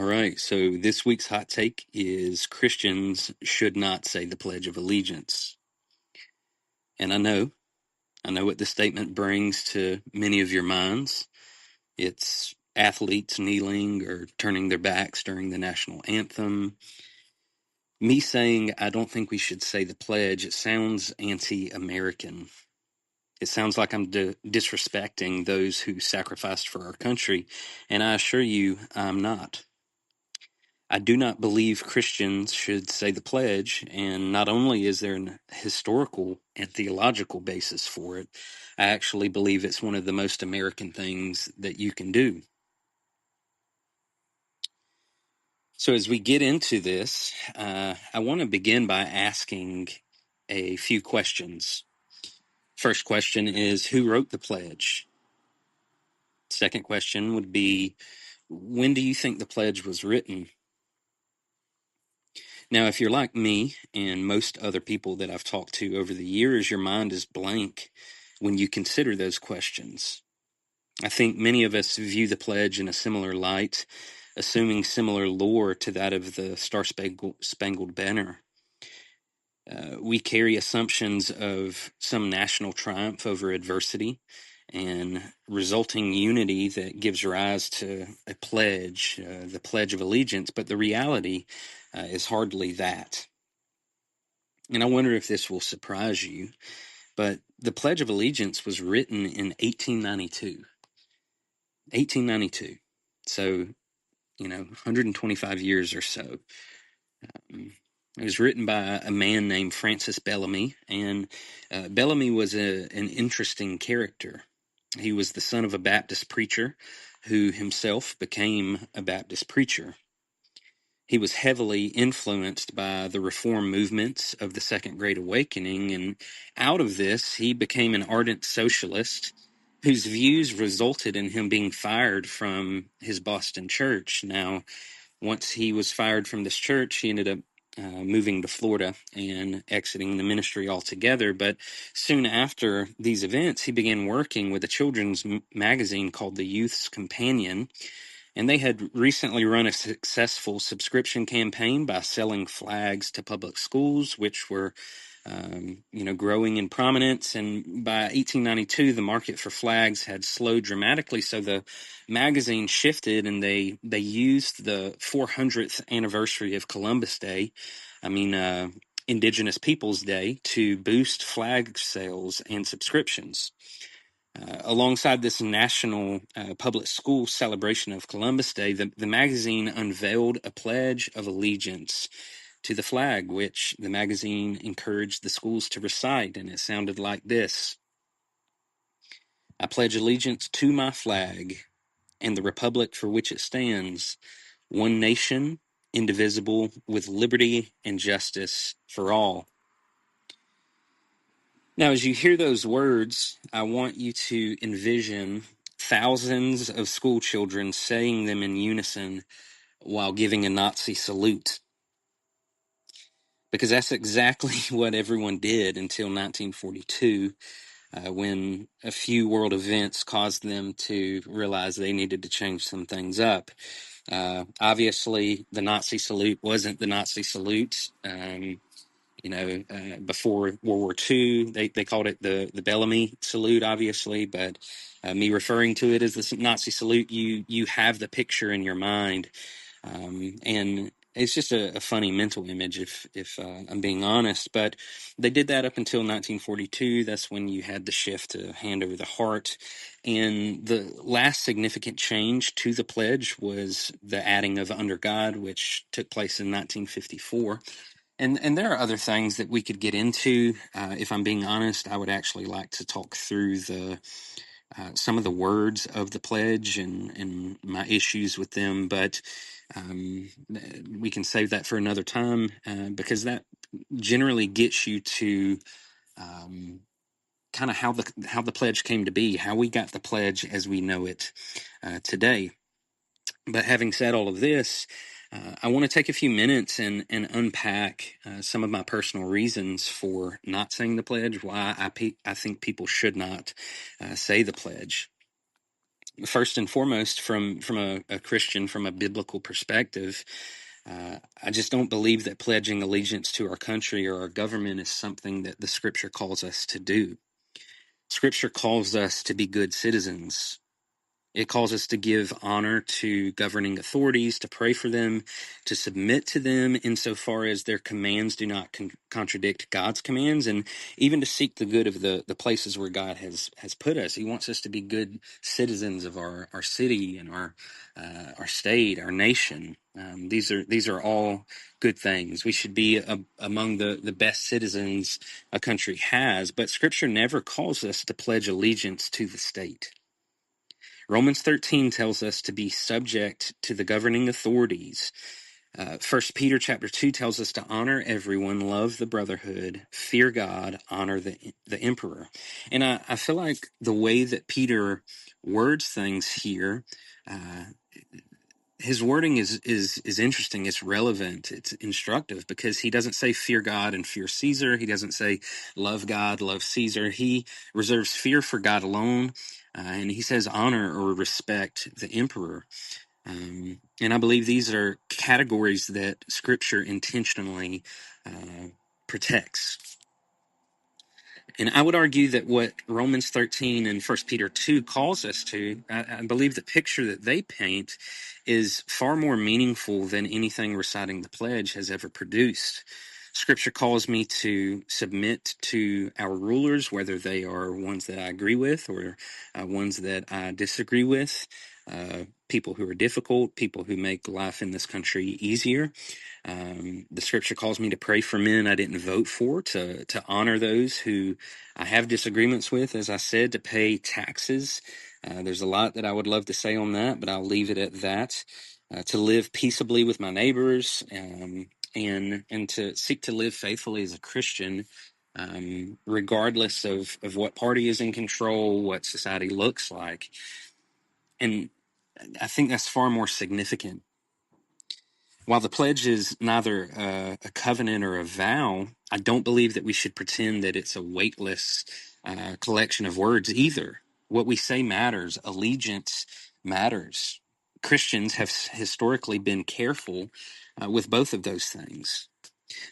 All right, so this week's hot take is Christians should not say the Pledge of Allegiance. And I know what this statement brings to many of your minds. It's athletes kneeling or turning their backs during the national anthem. Me saying I don't think we should say the pledge, it sounds anti-American. It sounds like I'm disrespecting those who sacrificed for our country, and I assure you I'm not. I do not believe Christians should say the pledge, and not only is there an historical and theological basis for it, I actually believe it's one of the most American things that you can do. So as we get into this, I want to begin by asking a few questions. First question is, who wrote the pledge? Second question would be, when do you think the pledge was written? Now, if you're like me and most other people that I've talked to over the years, your mind is blank when you consider those questions. I think many of us view the pledge in a similar light, assuming similar lore to that of the Star-Spangled Banner. We carry assumptions of some national triumph over adversity and resulting unity that gives rise to a pledge, the Pledge of Allegiance, but the reality is hardly that. And I wonder if this will surprise you, but the Pledge of Allegiance was written in 1892. 1892. So, 125 years or so. It was written by a man named Francis Bellamy, and Bellamy was an interesting character. He was the son of a Baptist preacher who himself became a Baptist preacher. He was heavily influenced by the reform movements of the Second Great Awakening, and out of this, he became an ardent socialist whose views resulted in him being fired from his Boston church. Now, once he was fired from this church, he ended up moving to Florida and exiting the ministry altogether. But soon after these events, he began working with a children's magazine called The Youth's Companion. And they had recently run a successful subscription campaign by selling flags to public schools, which were, growing in prominence. And by 1892, the market for flags had slowed dramatically. So the magazine shifted, and they used the 400th anniversary of Columbus Day, Indigenous Peoples Day, to boost flag sales and subscriptions. Alongside this national public school celebration of Columbus Day, the magazine unveiled a pledge of allegiance to the flag, which the magazine encouraged the schools to recite, and it sounded like this: I pledge allegiance to my flag and the republic for which it stands, one nation, indivisible, with liberty and justice for all. Now, as you hear those words, I want you to envision thousands of school children saying them in unison while giving a Nazi salute. Because that's exactly what everyone did until 1942, when a few world events caused them to realize they needed to change some things up. Obviously, the Nazi salute wasn't the Nazi salute. Before World War II, they called it the Bellamy salute, obviously, but me referring to it as the Nazi salute, you have the picture in your mind, and it's just a funny mental image, if I'm being honest. But they did that up until 1942. That's when you had the shift to hand over the heart, and the last significant change to the pledge was the adding of under God, which took place in 1954. And there are other things that we could get into. If I'm being honest, I would actually like to talk through some of the words of the pledge and my issues with them, but we can save that for another time, because that generally gets you to kind of how the pledge came to be, how we got the pledge as we know it today. But having said all of this, I want to take a few minutes and unpack some of my personal reasons for not saying the pledge, why I think people should not say the pledge. First and foremost, from a Christian, from a biblical perspective, I just don't believe that pledging allegiance to our country or our government is something that the Scripture calls us to do. Scripture calls us to be good citizens. It calls us to give honor to governing authorities, to pray for them, to submit to them insofar as their commands do not contradict God's commands, and even to seek the good of the places where God has put us. He wants us to be good citizens of our city and our state, our nation. These are all good things. We should be among the best citizens a country has, but Scripture never calls us to pledge allegiance to the state. Romans 13 tells us to be subject to the governing authorities. 1 Peter chapter 2 tells us to honor everyone, love the brotherhood, fear God, honor the emperor. And I feel like the way that Peter words things here, uh, his wording is interesting. It's relevant. It's instructive because he doesn't say fear God and fear Caesar. He doesn't say love God, love Caesar. He reserves fear for God alone, and he says honor or respect the emperor. And I believe these are categories that Scripture intentionally protects. And I would argue that what Romans 13 and 1 Peter 2 calls us to, I believe the picture that they paint is far more meaningful than anything reciting the pledge has ever produced. Scripture calls me to submit to our rulers, whether they are ones that I agree with or ones that I disagree with, people who are difficult, people who make life in this country easier. The Scripture calls me to pray for men I didn't vote for, to honor those who I have disagreements with, as I said, to pay taxes. There's a lot that I would love to say on that, but I'll leave it at that. To live peaceably with my neighbors, and to seek to live faithfully as a Christian, regardless of what party is in control, what society looks like. And I think that's far more significant. While the pledge is neither a covenant or a vow, I don't believe that we should pretend that it's a weightless collection of words either. What we say matters. Allegiance matters. Christians have historically been careful with both of those things.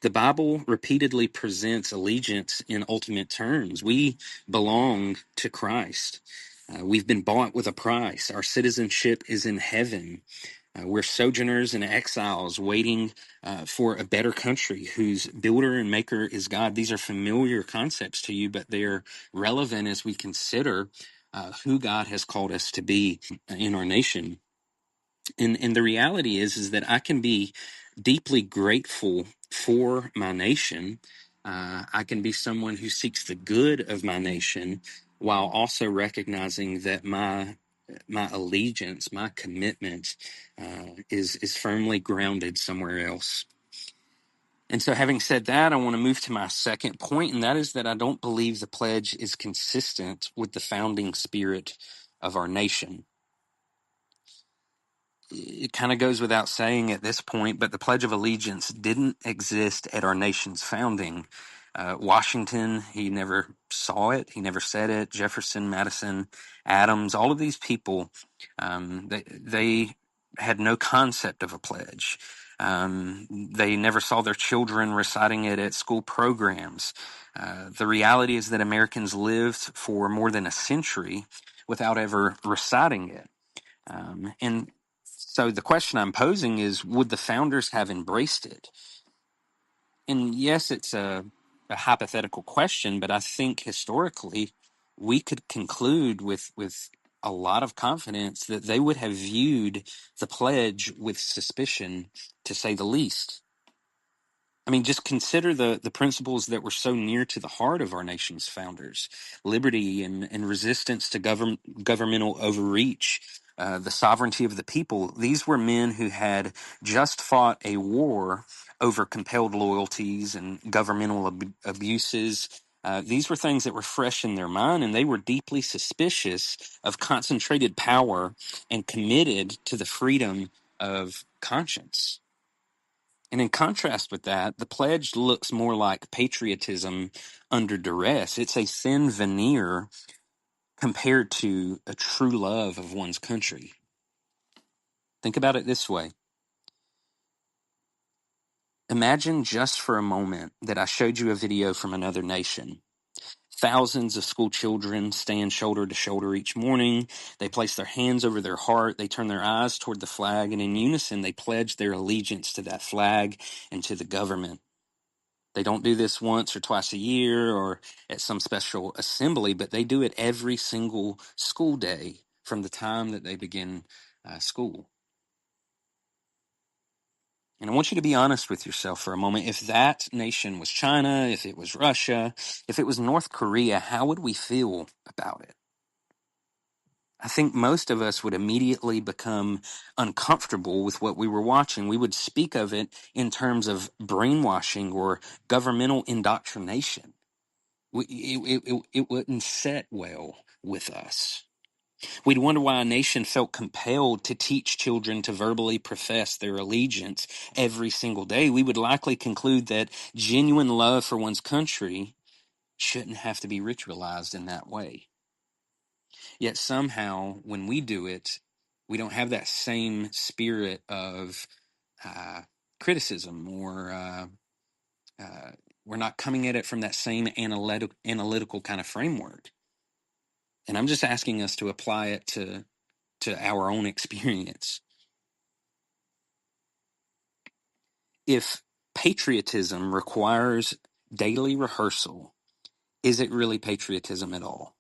The Bible repeatedly presents allegiance in ultimate terms. We belong to Christ. We've been bought with a price. Our citizenship is in heaven. We're sojourners and exiles waiting for a better country whose builder and maker is God. These are familiar concepts to you, but they're relevant as we consider who God has called us to be in our nation. And the reality is that I can be deeply grateful for my nation. I can be someone who seeks the good of my nation while also recognizing that my allegiance, my commitment, is firmly grounded somewhere else. And so, having said that, I want to move to my second point, and that is that I don't believe the pledge is consistent with the founding spirit of our nation. It kind of goes without saying at this point, but the Pledge of Allegiance didn't exist at our nation's founding. Washington, he never saw it. He never said it. Jefferson, Madison, Adams, all of these people, they had no concept of a pledge. They never saw their children reciting it at school programs. The reality is that Americans lived for more than a century without ever reciting it. And so the question I'm posing is, would the founders have embraced it? And yes, it's a hypothetical question, but I think historically we could conclude with a lot of confidence that they would have viewed the pledge with suspicion, to say the least. I mean, just consider the principles that were so near to the heart of our nation's founders: liberty and resistance to governmental overreach, the sovereignty of the people. These were men who had just fought a war over compelled loyalties and governmental abuses. These were things that were fresh in their mind, and they were deeply suspicious of concentrated power and committed to the freedom of conscience. And in contrast with that, the pledge looks more like patriotism under duress. It's a thin veneer compared to a true love of one's country. Think about it this way. Imagine just for a moment that I showed you a video from another nation. Thousands of school children stand shoulder to shoulder each morning. They place their hands over their heart. They turn their eyes toward the flag, and in unison, they pledge their allegiance to that flag and to the government. They don't do this once or twice a year or at some special assembly, but they do it every single school day from the time that they begin school. And I want you to be honest with yourself for a moment. If that nation was China, if it was Russia, if it was North Korea, how would we feel about it? I think most of us would immediately become uncomfortable with what we were watching. We would speak of it in terms of brainwashing or governmental indoctrination. It wouldn't set well with us. We'd wonder why a nation felt compelled to teach children to verbally profess their allegiance every single day. We would likely conclude that genuine love for one's country shouldn't have to be ritualized in that way. Yet somehow, when we do it, we don't have that same spirit of uh, criticism, or uh, we're not coming at it from that same analytical kind of framework. And I'm just asking us to apply it to our own experience. If patriotism requires daily rehearsal, is it really patriotism at all?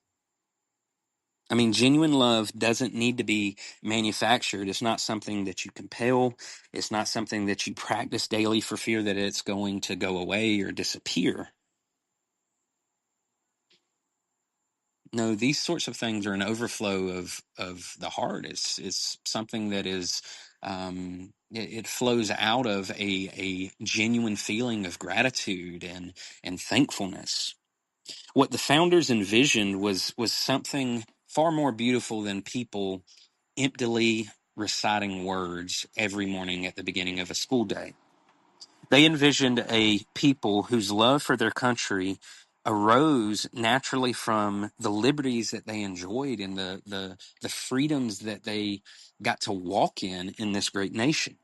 I mean, genuine love doesn't need to be manufactured. It's not something that you compel. It's not something that you practice daily for fear that it's going to go away or disappear. No, these sorts of things are an overflow of the heart. It's something that is it flows out of a genuine feeling of gratitude and thankfulness. What the founders envisioned was something far more beautiful than people emptily reciting words every morning at the beginning of a school day. They envisioned a people whose love for their country arose naturally from the liberties that they enjoyed and the freedoms that they got to walk in this great nation.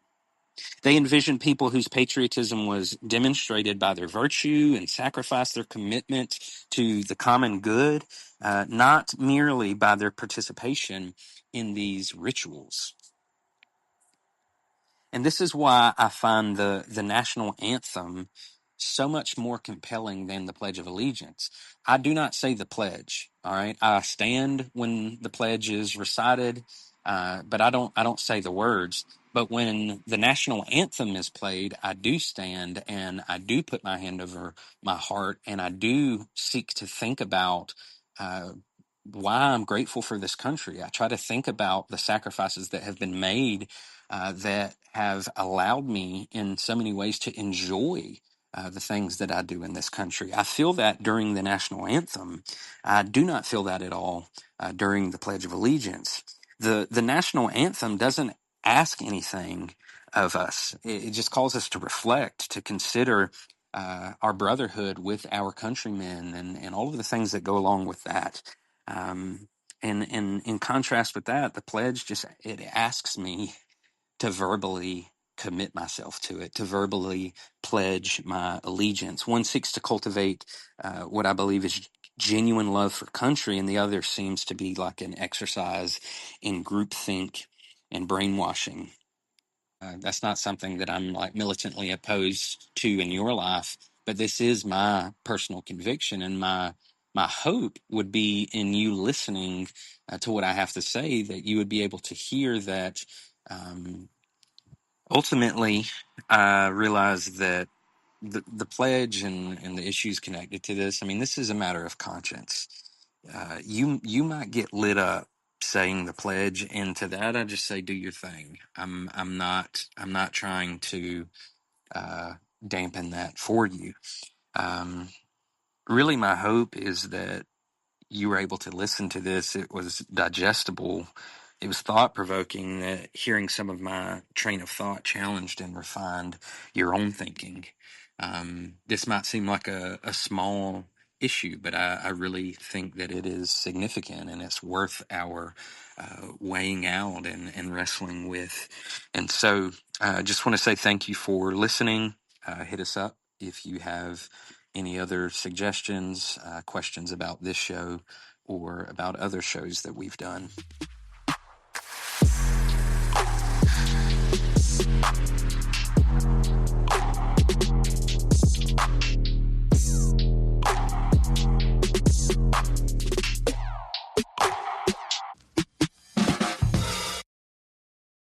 They envisioned people whose patriotism was demonstrated by their virtue and sacrifice, their commitment to the common good, not merely by their participation in these rituals. And this is why I find the national anthem so much more compelling than the Pledge of Allegiance. I do not say the pledge. All right, I stand when the pledge is recited, but I don't say the words. But when the national anthem is played, I do stand and I do put my hand over my heart and I do seek to think about why I'm grateful for this country. I try to think about the sacrifices that have been made that have allowed me in so many ways to enjoy the things that I do in this country. I feel that during the national anthem. I do not feel that at all during the Pledge of Allegiance. The national anthem doesn't ask anything of us. It just calls us to reflect, to consider our brotherhood with our countrymen and all of the things that go along with that. And in contrast with that, the pledge just it asks me to verbally commit myself to it, to verbally pledge my allegiance. One seeks to cultivate what I believe is genuine love for country, and the other seems to be like an exercise in groupthink and brainwashing. That's not something that I'm like militantly opposed to in your life, but this is my personal conviction, and my hope would be in you listening to what I have to say, that you would be able to hear that. Ultimately, I realize that the pledge and the issues connected to this. I mean, this is a matter of conscience. You might get lit up saying the pledge, and to that, I just say, do your thing. I'm not trying to dampen that for you. Um, Really, my hope is that you were able to listen to this. It was digestible. It was thought provoking, that hearing some of my train of thought challenged and refined your own thinking. This might seem like a small issue, but I really think that it is significant and it's worth our weighing out and wrestling with. And so I just want to say thank you for listening. Hit us up if you have any other suggestions, questions about this show or about other shows that we've done.